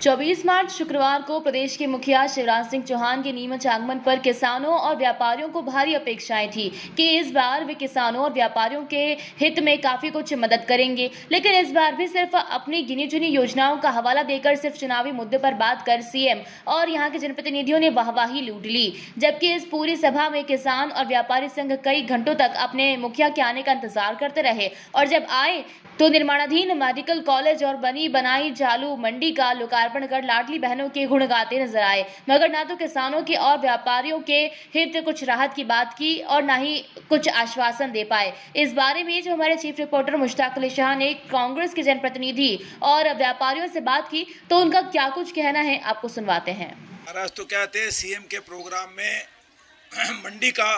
24 मार्च शुक्रवार को प्रदेश के मुखिया शिवराज सिंह चौहान के नीमच आगमन पर किसानों और व्यापारियों को भारी अपेक्षाएं थी कि इस बार वे किसानों और व्यापारियों के हित में काफी कुछ मदद करेंगे, लेकिन इस बार भी सिर्फ अपनी गिनी चुनी योजनाओं का हवाला देकर सिर्फ चुनावी मुद्दे पर बात कर सीएम और यहां के जनप्रतिनिधियों ने वाहवाही लूट ली। जबकि इस पूरी सभा में किसान और व्यापारी संघ कई घंटों तक अपने मुखिया के आने का इंतजार करते रहे और जब आए तो निर्माणाधीन मेडिकल कॉलेज और बनी बनाई चालू मंडी का लोकार्पण कर लाडली बहनों के गुण गाते नजर आए, मगर ना तो किसानों के और व्यापारियों के हित कुछ राहत की बात की और ना ही कुछ आश्वासन दे पाए। इस बारे में जो हमारे चीफ रिपोर्टर मुश्ताक अली शाह ने कांग्रेस के जनप्रतिनिधि और व्यापारियों से बात की तो उनका क्या कुछ कहना है, आपको सुनवाते हैं। महाराज तो कहते हैं सीएम के प्रोग्राम में मंडी का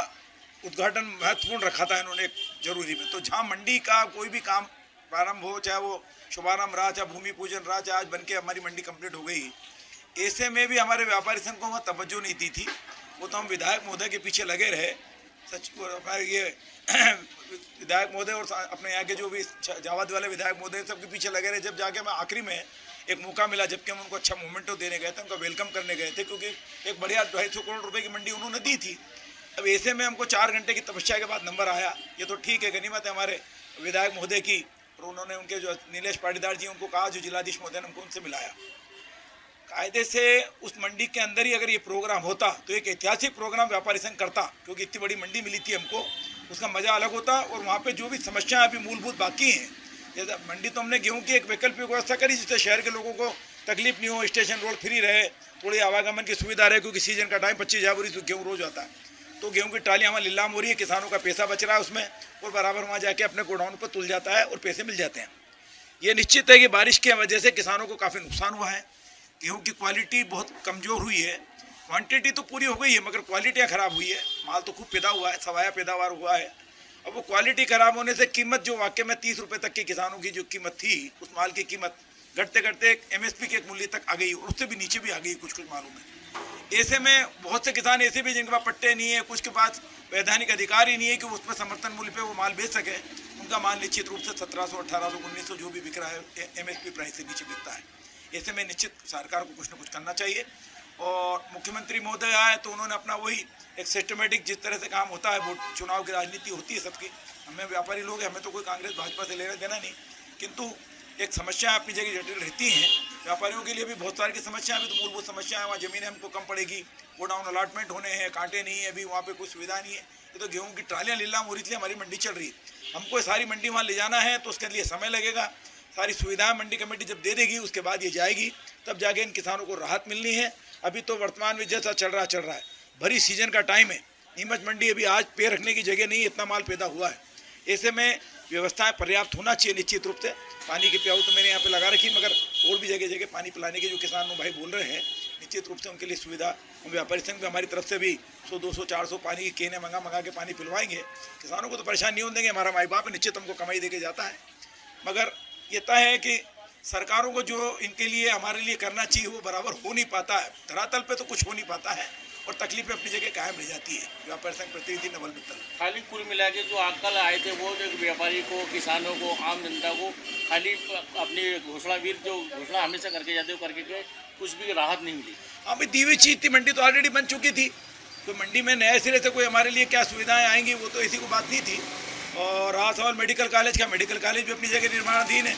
उद्घाटन महत्वपूर्ण रखा था इन्होंने जरूरी में, तो जहाँ मंडी का कोई भी काम प्रारंभ हो, चाहे वो शुभारंभ रहा, चाहे भूमि पूजन रहा, चाहे आज बनके हमारी मंडी कंप्लीट हो गई, ऐसे में भी हमारे व्यापारी संघ को वहाँ तवज्जो नहीं दी थी। वो तो हम विधायक महोदय के पीछे लगे रहे, सच हमारे ये विधायक महोदय और अपने यहाँ के जो भी जावाद वाले विधायक महोदय सबके पीछे लगे रहे। जब जाके मैं आखिरी में एक मौका मिला, जबकि हम उनको अच्छा मोमेंटो देने गए थे, उनका वेलकम करने गए थे, क्योंकि एक बढ़िया 250 करोड़ रुपए की मंडी उन्होंने दी थी। अब ऐसे में हमको 4 घंटे की तपस्या के बाद नंबर आया, ये तो ठीक है, गनीमत है हमारे विधायक महोदय की। और उन्होंने उनके जो नीलेश पाटीदार जी उनको कहा, जो जिलाधीश महोदय ने हमको उनसे मिलाया। कायदे से उस मंडी के अंदर ही अगर ये प्रोग्राम होता तो एक ऐतिहासिक प्रोग्राम व्यापारी संघ करता, क्योंकि इतनी बड़ी मंडी मिली थी हमको, उसका मजा अलग होता। और वहाँ पे जो भी समस्याएं अभी मूलभूत बाकी हैं, जैसे मंडी तो हमने गेहूं की एक वैकल्पिक व्यवस्था करी जिससे शहर के लोगों को तकलीफ नहीं हो, स्टेशन रोड फ्री रहे, थोड़ी आवागमन की सुविधा रहे, क्योंकि सीजन का टाइम 25,000 बोरी गेहूँ रोज आता है, तो गेहूं की ट्रालियाँ वहाँ नीलाम हो रही है, किसानों का पैसा बच रहा है उसमें, और बराबर वहाँ जाके अपने गोडाउन पर तुल जाता है और पैसे मिल जाते हैं। ये निश्चित है कि बारिश की वजह से किसानों को काफ़ी नुकसान हुआ है, गेहूं की क्वालिटी बहुत कमज़ोर हुई है, क्वांटिटी तो पूरी हो गई है मगर क्वालिटियाँ ख़राब हुई है, माल तो खूब पैदा हुआ है, सवाया पैदावार हुआ है। अब वो क्वालिटी ख़राब होने से कीमत जो वाकई में 30 रुपये तक की किसानों की जो कीमत थी, उस माल की कीमत घटते घटते MSP के एक मूल्य तक आ गई, और उससे भी नीचे भी आ गई कुछ मालों में। ऐसे में बहुत से किसान ऐसे भी जिनके पास पट्टे नहीं है, कुछ के पास वैधानिक अधिकार ही नहीं है कि उस पर समर्थन मूल्य पे वो माल बेच सके, उनका माल निश्चित रूप से 1700, 1800, 1900 जो भी बिक रहा है MSP प्राइस से नीचे बिकता है। ऐसे में निश्चित सरकार को कुछ न कुछ करना चाहिए। और मुख्यमंत्री महोदय आए तो उन्होंने अपना वही एक सिस्टमेटिक जिस तरह से काम होता है, वो चुनाव की राजनीति होती है सबकी, हमें व्यापारी लोग हैं, हमें तो कोई कांग्रेस भाजपा से लेना देना नहीं, किंतु एक समस्या अपनी जगह जटिल रहती हैं। व्यापारियों के लिए भी बहुत सारी की समस्या, अभी तो मूलभूत समस्या है, वहाँ ज़मीनें हमको कम पड़ेगी, गोडाउन अलॉटमेंट होने हैं, कांटे नहीं है, अभी वहाँ पे कोई सुविधा नहीं है। ये तो गेहूं की ट्रालियाँ नीलाम हो रही थी, हमारी मंडी चल रही है, हमको सारी मंडी वहाँ ले जाना है तो उसके लिए समय लगेगा। सारी सुविधाएं मंडी कमेटी जब दे देगी उसके बाद ये जाएगी, तब जाके इन किसानों को राहत मिलनी है। अभी तो वर्तमान में जैसा चल रहा है, भरी सीजन का टाइम है, नीमच मंडी अभी आज पैर रखने की जगह नहीं, इतना माल पैदा हुआ है। ऐसे में व्यवस्थाएं पर्याप्त होना चाहिए निश्चित रूप से। पानी की प्याऊ तो मैंने यहाँ पे लगा रखी, मगर और भी जगह जगह पानी पिलाने के जो किसान भाई बोल रहे हैं, निश्चित रूप से उनके लिए सुविधा हम व्यापारी संघ भी हमारी तरफ से भी 100, 200, 400 पानी की केने मंगा के पानी पिलवाएंगे। किसानों को तो परेशान नहीं होने देंगे, हमारा माई बाप निश्चित हमको कमाई दे के जाता है, मगर ये तय है कि सरकारों को जो इनके लिए हमारे लिए करना चाहिए वो बराबर हो नहीं पाता है, धरातल पे तो कुछ हो नहीं पाता है और तकलीफें अपनी जगह कायम रह जाती है। व्यापारी संघ प्रतिनिधि नवल मित्तल। खाली कुल मिला के जो कल आए थे वो एक व्यापारी को, किसानों को, आम जनता को खाली अपनी घोषणावीर जो घोषणा हमेशा करके जाते हो करके कुछ भी राहत नहीं मिली। हाँ भाई, दी हुई चीज थी, मंडी तो ऑलरेडी बन चुकी थी, तो मंडी में नए सिरे से कोई हमारे लिए क्या सुविधाएं आएंगी वो तो ऐसी कोई बात नहीं थी। और रहा सवाल मेडिकल कॉलेज का, मेडिकल कॉलेज भी अपनी जगह निर्माणाधीन है।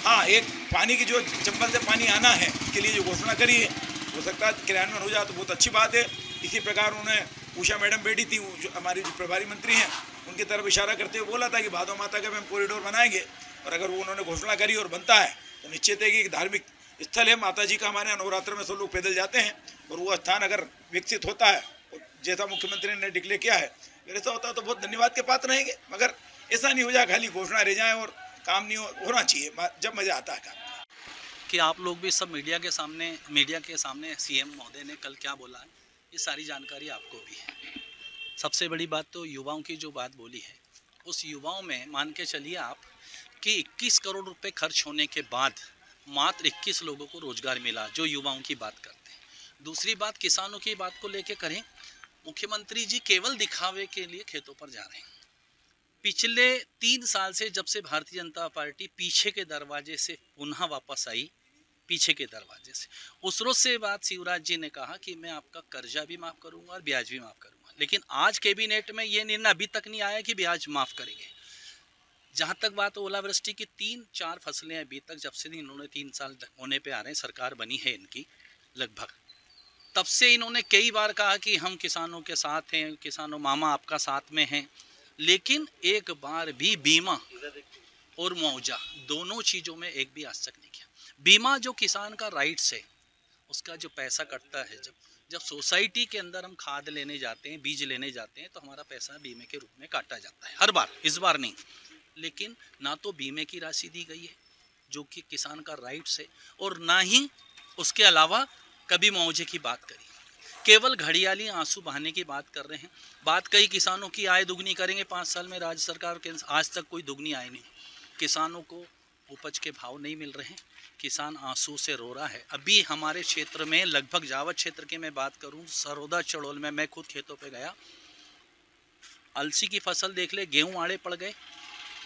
हाँ, एक पानी की जो चंबल से पानी आना है उसके लिए जो घोषणा करी है, हो सकता है क्रियान्वयन हो जाए तो बहुत अच्छी बात है। इसी प्रकार उन्हें उषा मैडम बैठी थी, जो हमारी जो प्रभारी मंत्री हैं, उनकी तरफ इशारा करते हुए बोला था कि भादो माता का भी हम कॉरिडोर बनाएंगे, और अगर वो उन्होंने घोषणा करी और बनता है तो निश्चित है कि एक धार्मिक स्थल है, माता जी का, हमारे नवरात्र में सब लोग पैदल जाते हैं, और वो स्थान अगर विकसित होता है जैसा मुख्यमंत्री ने डिक्लेयर किया है, अगर ऐसा होता है तो बहुत धन्यवाद के पात्र रहेंगे। मगर ऐसा नहीं हो जाए खाली घोषणा रह जाए और काम नहीं होना चाहिए, जब मज़ा आता है काम। कि आप लोग भी सब मीडिया के सामने सीएम महोदय ने कल क्या बोला है, ये सारी जानकारी आपको भी है। सबसे बड़ी बात तो युवाओं की जो बात बोली है, उस युवाओं में मान के चलिए आप कि 21 करोड़ रुपए खर्च होने के बाद मात्र 21 लोगों को रोजगार मिला, जो युवाओं की बात करते हैं। दूसरी बात किसानों की बात को लेके करें, मुख्यमंत्री जी केवल दिखावे के लिए खेतों पर जा रहे हैं। पिछले 3 साल से जब से भारतीय जनता पार्टी पीछे के दरवाजे से पुनः वापस आई, पीछे के दरवाजे से। उस रोज से बात शिवराज जी ने कहा कि मैं आपका कर्जा भी माफ़ करूंगा और ब्याज भी माफ़ करूंगा, लेकिन आज कैबिनेट में ये निर्णय अभी तक नहीं आया कि ब्याज माफ़ करेंगे। जहाँ तक बात ओलावृष्टि की 3-4 फसलें अभी तक, जब से इन्होंने 3 साल होने पे आ रहे हैं, सरकार बनी है इनकी लगभग, तब से इन्होंने कई बार कहा कि हम किसानों के साथ हैं, किसानों मामा आपका साथ में हैं, लेकिन एक बार भी बीमा और मुआवजा दोनों चीज़ों में एक भी आज तक नहीं किया। बीमा जो किसान का राइट्स है, उसका जो पैसा कटता है, जब सोसाइटी के अंदर हम खाद लेने जाते हैं, बीज लेने जाते हैं, तो हमारा पैसा बीमे के रूप में काटा जाता है हर बार, इस बार नहीं। लेकिन ना तो बीमे की राशि दी गई है जो कि किसान का राइट्स है, और ना ही उसके अलावा कभी मुआवजे की बात करी, केवल घड़ियाली आंसू बहाने की बात कर रहे हैं। बात कही किसानों की आय दुगनी करेंगे 5 साल में, राज्य सरकार के आज तक कोई दुगनी आय नहीं। किसानों को उपज के भाव नहीं मिल रहे हैं, किसान आंसू से रो रहा है। अभी हमारे क्षेत्र में लगभग जावत क्षेत्र की मैं बात करूं, सरोदा चड़ोल में मैं खुद खेतों पे गया, अलसी की फसल देख ले, गेहूं आड़े पड़ गए,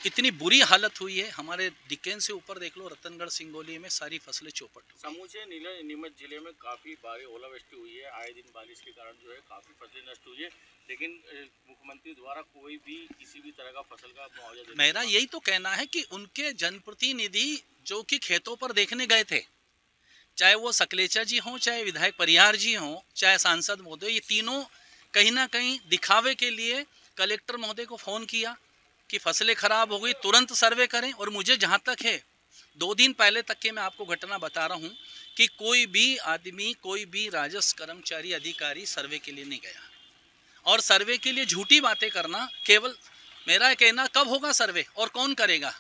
इतनी बुरी हालत हुई है। हमारे डिकेन से ऊपर देख लो, रतनगढ़ सिंगोली में सारी फसलें चौपट हुई। समूचे नीमच जिले में काफ़ी भारी ओलावृष्टि हुई है, आए दिन बारिश के कारण जो है काफ़ी फसलें नष्ट हुई है, लेकिन मुख्यमंत्री द्वारा कोई भी किसी भी तरह का फसल का मुआवजा, मेरा यही तो कहना है कि उनके जनप्रतिनिधि जो कि खेतों पर देखने गए थे, चाहे वो सकलेचा जी हों, चाहे विधायक परिहार जी हों, चाहे सांसद महोदय, ये तीनों कहीं ना कहीं दिखावे के लिए कलेक्टर महोदय को फ़ोन किया कि फसलें खराब हो गई, तुरंत सर्वे करें। और मुझे जहाँ तक है, 2 दिन पहले तक के मैं आपको घटना बता रहा हूँ कि कोई भी आदमी, कोई भी राजस्व कर्मचारी अधिकारी सर्वे के लिए नहीं गया, और सर्वे के लिए झूठी बातें करना, केवल मेरा कहना कब होगा सर्वे और कौन करेगा।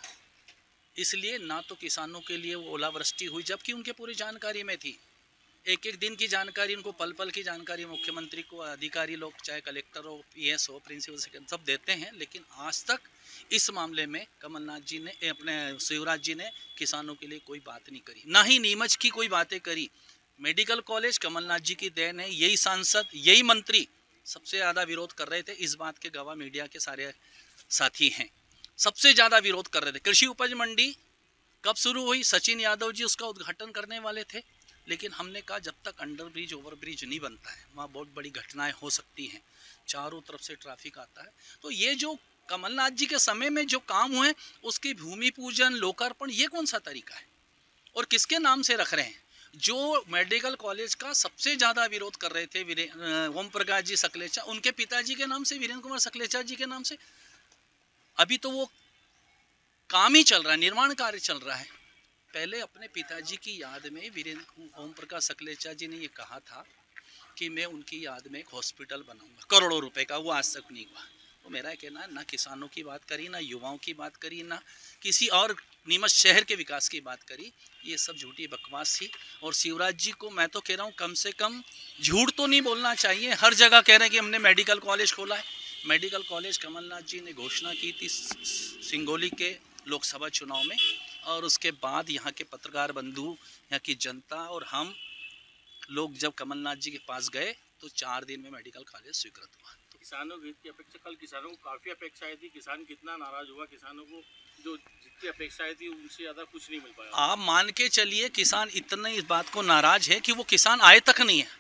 इसलिए ना तो किसानों के लिए वो ओलावृष्टि हुई, जबकि उनके पूरी जानकारी में थी, एक एक दिन की जानकारी उनको, पल पल की जानकारी मुख्यमंत्री को अधिकारी लोग, चाहे कलेक्टर हो, पीएस हो, प्रिंसिपल सेक्रेटरी, सब देते हैं। लेकिन आज तक इस मामले में कमलनाथ जी ने, अपने शिवराज जी ने किसानों के लिए कोई बात नहीं करी, ना ही नीमच की कोई बातें करी। मेडिकल कॉलेज कमलनाथ जी की देन है, यही सांसद, यही मंत्री सबसे ज़्यादा विरोध कर रहे थे, इस बात के गवाह मीडिया के सारे साथी हैं, सबसे ज़्यादा विरोध कर रहे थे। कृषि उपज मंडी कब शुरू हुई, सचिन यादव जी उसका उद्घाटन करने वाले थे, लेकिन हमने कहा जब तक अंडर ब्रिज, ओवर ब्रिज नहीं बनता है, वहाँ बहुत बड़ी घटनाएं हो सकती हैं, चारों तरफ से ट्रैफिक आता है। तो ये जो कमलनाथ जी के समय में जो काम हुए, उसकी भूमि पूजन, लोकार्पण, ये कौन सा तरीका है और किसके नाम से रख रहे हैं? जो मेडिकल कॉलेज का सबसे ज़्यादा विरोध कर रहे थे ओम प्रकाश जी सकलेचा, उनके पिताजी के नाम से, वीरेंद्र कुमार सकलेचा जी के नाम से अभी तो वो काम ही चल रहा है, निर्माण कार्य चल रहा है। पहले अपने पिताजी की याद में वीरेंद्र ओम प्रकाश सकलेचा जी ने ये कहा था कि मैं उनकी याद में एक हॉस्पिटल बनाऊंगा, करोड़ों रुपए का, वो आज तक नहीं हुआ। तो मेरा कहना है, ना किसानों की बात करी, ना युवाओं की बात करी, ना किसी और नीमच शहर के विकास की बात करी, ये सब झूठी बकवास थी। और शिवराज जी को मैं तो कह रहा हूँ, कम से कम झूठ तो नहीं बोलना चाहिए। हर जगह कह रहे हैं कि हमने मेडिकल कॉलेज खोला है। मेडिकल कॉलेज कमलनाथ जी ने घोषणा की थी सिंगोली के लोकसभा चुनाव में, और उसके बाद यहाँ के पत्रकार बंधु, यहाँ की जनता और हम लोग जब कमलनाथ जी के पास गए तो 4 दिन में मेडिकल कॉलेज स्वीकृत हुआ। तो किसानों की हित की अपेक्षा, कल किसानों को काफ़ी अपेक्षाएं थी, किसान कितना नाराज हुआ, किसानों को जो जितनी अपेक्षाएं थी उनसे ज़्यादा कुछ नहीं मिल पाया। आप मान के चलिए, किसान इतने इस बात को नाराज है कि वो किसान आए तक नहीं है।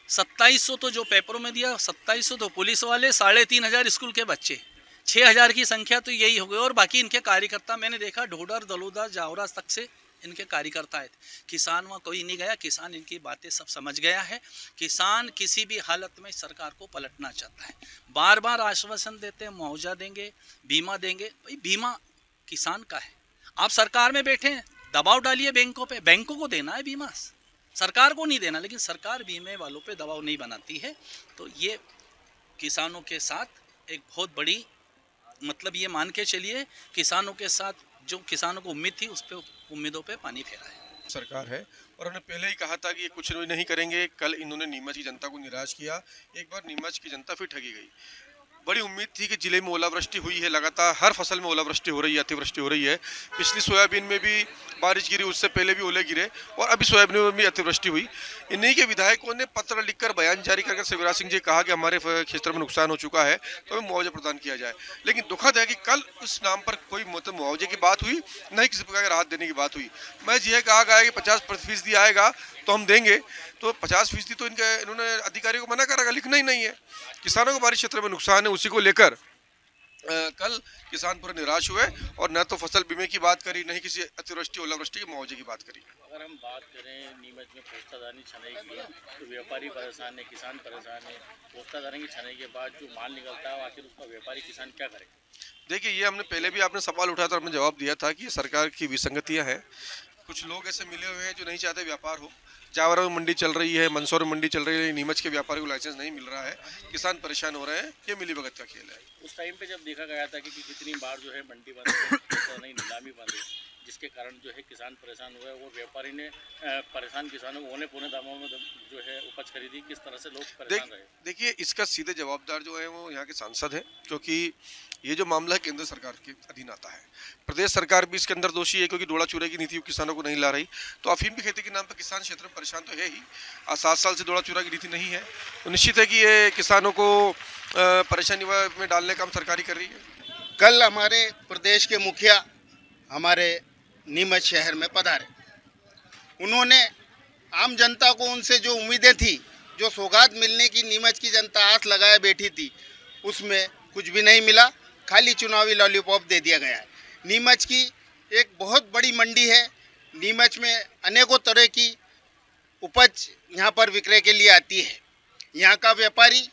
2700 तो जो पेपरों में दिया, 2700 तो पुलिस वाले, 3500 स्कूल के बच्चे, 6000 की संख्या तो यही हो गई। और बाकी इनके कार्यकर्ता मैंने देखा, ढोडर, दलोदा, जावरा तक से इनके कार्यकर्ता आए थे। किसान वहाँ कोई नहीं गया, किसान इनकी बातें सब समझ गया है। किसान किसी भी हालत में सरकार को पलटना चाहता है, बार बार आश्वासन देते हैं मुआवजा देंगे, बीमा देंगे। भाई बीमा किसान का है, आप सरकार में बैठे हैं, दबाव डालिए बैंकों पे, बैंकों को देना है बीमा, सरकार को नहीं देना। लेकिन सरकार बीमे वालों पे दबाव नहीं बनाती है। तो ये किसानों के साथ एक बहुत बड़ी, मतलब ये मान के चलिए, किसानों के साथ जो किसानों को उम्मीद थी, उस पे उम्मीदों पे पानी फेरा है सरकार है। और उन्होंने पहले ही कहा था कि ये कुछ नहीं करेंगे। कल इन्होंने नीमच की जनता को निराश किया, एक बार नीमच की जनता फिर ठगी गई। बड़ी उम्मीद थी कि जिले में ओलावृष्टि हुई है, लगातार हर फसल में ओलावृष्टि हो रही है, अतिवृष्टि हो रही है। पिछली सोयाबीन में भी बारिश गिरी, उससे पहले भी ओले गिरे और अभी सोयाबीन में भी अतिवृष्टि हुई। इन्हीं के विधायकों ने पत्र लिखकर बयान जारी करके शिवराज सिंह जी कहा कि हमारे क्षेत्र में नुकसान हो चुका है तो हमें मुआवजा प्रदान किया जाए। लेकिन दुखद है कि कल उस नाम पर कोई मुआवजे की बात हुई, न ही किसी प्रकार की राहत देने की बात हुई। मैं यह कहा गया कि 50% आएगा तो हम देंगे, तो 50% तो इन्होंने अधिकारियों को मना करा, लिखना ही नहीं है। किसानों को बारिश क्षेत्र में नुकसान है, उसी को लेकर कल किसान पूरे निराश हुए और न तो फसल बीमे की बात करी, न ही किसी अतिवृष्टि ओलावृष्टि के मुआवजे की बात करी। अगर हम बात करें नीमच में पोस्तादानी छनाई की, तो व्यापारी परेशान है, किसान परेशान है। पोस्तादानी की छनाई के बाद जो माल निकलता है आखिर उसका व्यापारी किसान क्या करे? देखिए, ये हमने पहले भी आपने सवाल उठाया था, हमने जवाब दिया था कि ये सरकार की विसंगतियां हैं। कुछ लोग ऐसे मिले हुए हैं जो नहीं चाहते व्यापार हो। जावरा में मंडी चल रही है, मंदसौर में मंडी चल रही है, नीमच के व्यापारी को लाइसेंस नहीं मिल रहा है, किसान परेशान हो रहे हैं। ये मिलीभगत का खेल है। उस टाइम पे जब देखा गया था कि कितनी बार जो है मंडी बंद है, नहीं नीलामी बंद है, जिसके कारण जो है किसान परेशान हुए और व्यापारी ने परेशान किसानों को औने पौने दामों में जो है उपज खरीदी। किस तरह से लोग परेशान रहे? देखिए, इसका सीधे जवाबदार जो है वो यहाँ के सांसद है, क्योंकि ये जो मामला है केंद्र सरकार के अधीन आता है। प्रदेश सरकार भी इसके अंदर दोषी है, क्योंकि डोला चूरा की नीति किसानों को नहीं ला रही। तो अफीम की खेती के नाम पर किसान क्षेत्र में परेशान तो है ही, 7 साल से डोला चूरा की नीति नहीं है, तो निश्चित है कि ये किसानों को परेशानी में डालने का काम सरकारी कर रही है। कल हमारे प्रदेश के मुखिया हमारे नीमच शहर में पधारे। उन्होंने आम जनता को उनसे जो उम्मीदें थी, जो सौगात मिलने की नीमच की जनता आस लगाए बैठी थी, उसमें कुछ भी नहीं मिला। खाली चुनावी लॉलीपॉप दे दिया गया है। नीमच की एक बहुत बड़ी मंडी है। नीमच में अनेकों तरह की उपज यहाँ पर विक्रय के लिए आती है। यहाँ का व्यापारी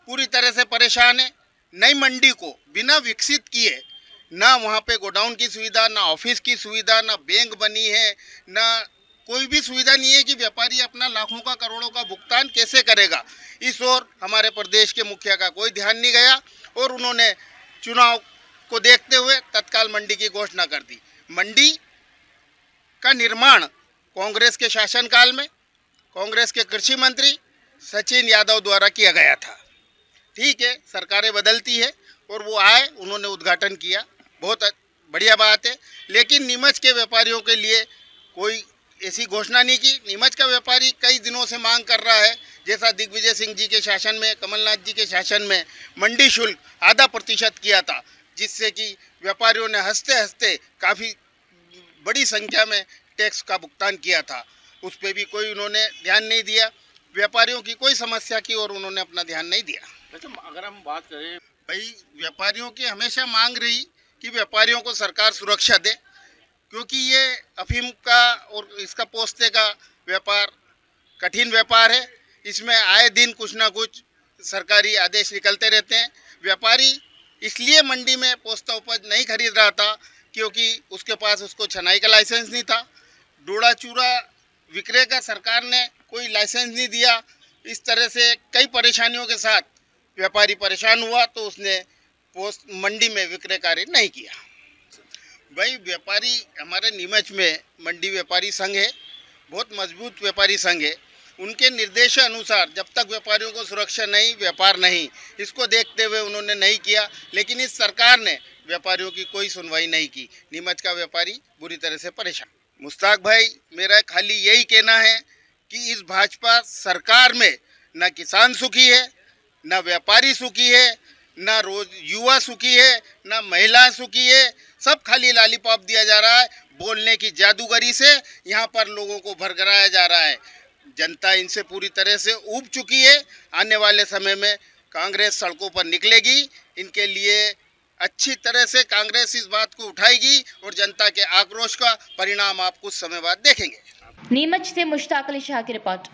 पूरी तरह से परेशान है। नई मंडी को बिना विकसित किए, ना वहाँ पे गोडाउन की सुविधा, ना ऑफिस की सुविधा, ना बैंक बनी है, ना कोई भी सुविधा नहीं है कि व्यापारी अपना लाखों का करोड़ों का भुगतान कैसे करेगा। इस ओर हमारे प्रदेश के मुखिया का कोई ध्यान नहीं गया और उन्होंने चुनाव को देखते हुए तत्काल मंडी की घोषणा कर दी। मंडी का निर्माण कांग्रेस के शासनकाल में कांग्रेस के कृषि मंत्री सचिन यादव द्वारा किया गया था। ठीक है, सरकारें बदलती है और वो आए, उन्होंने उद्घाटन किया, बहुत बढ़िया बात है। लेकिन नीमच के व्यापारियों के लिए कोई ऐसी घोषणा नहीं की। नीमच का व्यापारी कई दिनों से मांग कर रहा है, जैसा दिग्विजय सिंह जी के शासन में, कमलनाथ जी के शासन में मंडी शुल्क 0.5% किया था, जिससे कि व्यापारियों ने हंसते हंसते काफ़ी बड़ी संख्या में टैक्स का भुगतान किया था। उस पर भी कोई उन्होंने ध्यान नहीं दिया। व्यापारियों की कोई समस्या की और उन्होंने अपना ध्यान नहीं दिया। वैसे अगर हम बात करें, भाई व्यापारियों की हमेशा मांग रही कि व्यापारियों को सरकार सुरक्षा दे, क्योंकि ये अफीम का और इसका पोस्ते का व्यापार कठिन व्यापार है। इसमें आए दिन कुछ ना कुछ सरकारी आदेश निकलते रहते हैं। व्यापारी इसलिए मंडी में पोस्ता उपज नहीं खरीद रहा था क्योंकि उसके पास उसको छनाई का लाइसेंस नहीं था। डोड़ा चूरा विक्रय का सरकार ने कोई लाइसेंस नहीं दिया। इस तरह से कई परेशानियों के साथ व्यापारी परेशान हुआ, तो उसने पोस्ट मंडी में विक्रय कार्य नहीं किया। भाई व्यापारी हमारे नीमच में मंडी व्यापारी संघ है, बहुत मजबूत व्यापारी संघ है। उनके निर्देश अनुसार जब तक व्यापारियों को सुरक्षा नहीं, व्यापार नहीं, इसको देखते हुए उन्होंने नहीं किया। लेकिन इस सरकार ने व्यापारियों की कोई सुनवाई नहीं की। नीमच का व्यापारी बुरी तरह से परेशान। मुश्ताक भाई, मेरा खाली यही कहना है कि इस भाजपा सरकार में न किसान सुखी है, न व्यापारी सुखी है, न रोज युवा सुखी है, न महिला सुखी है। सब खाली लॉलीपॉप दिया जा रहा है। बोलने की जादूगरी से यहाँ पर लोगों को भरगराया जा रहा है। जनता इनसे पूरी तरह से ऊब चुकी है। आने वाले समय में कांग्रेस सड़कों पर निकलेगी। इनके लिए अच्छी तरह से कांग्रेस इस बात को उठाएगी और जनता के आक्रोश का परिणाम आप कुछ समय बाद देखेंगे। नीमच से मुश्ताक अली शाह की रिपोर्ट।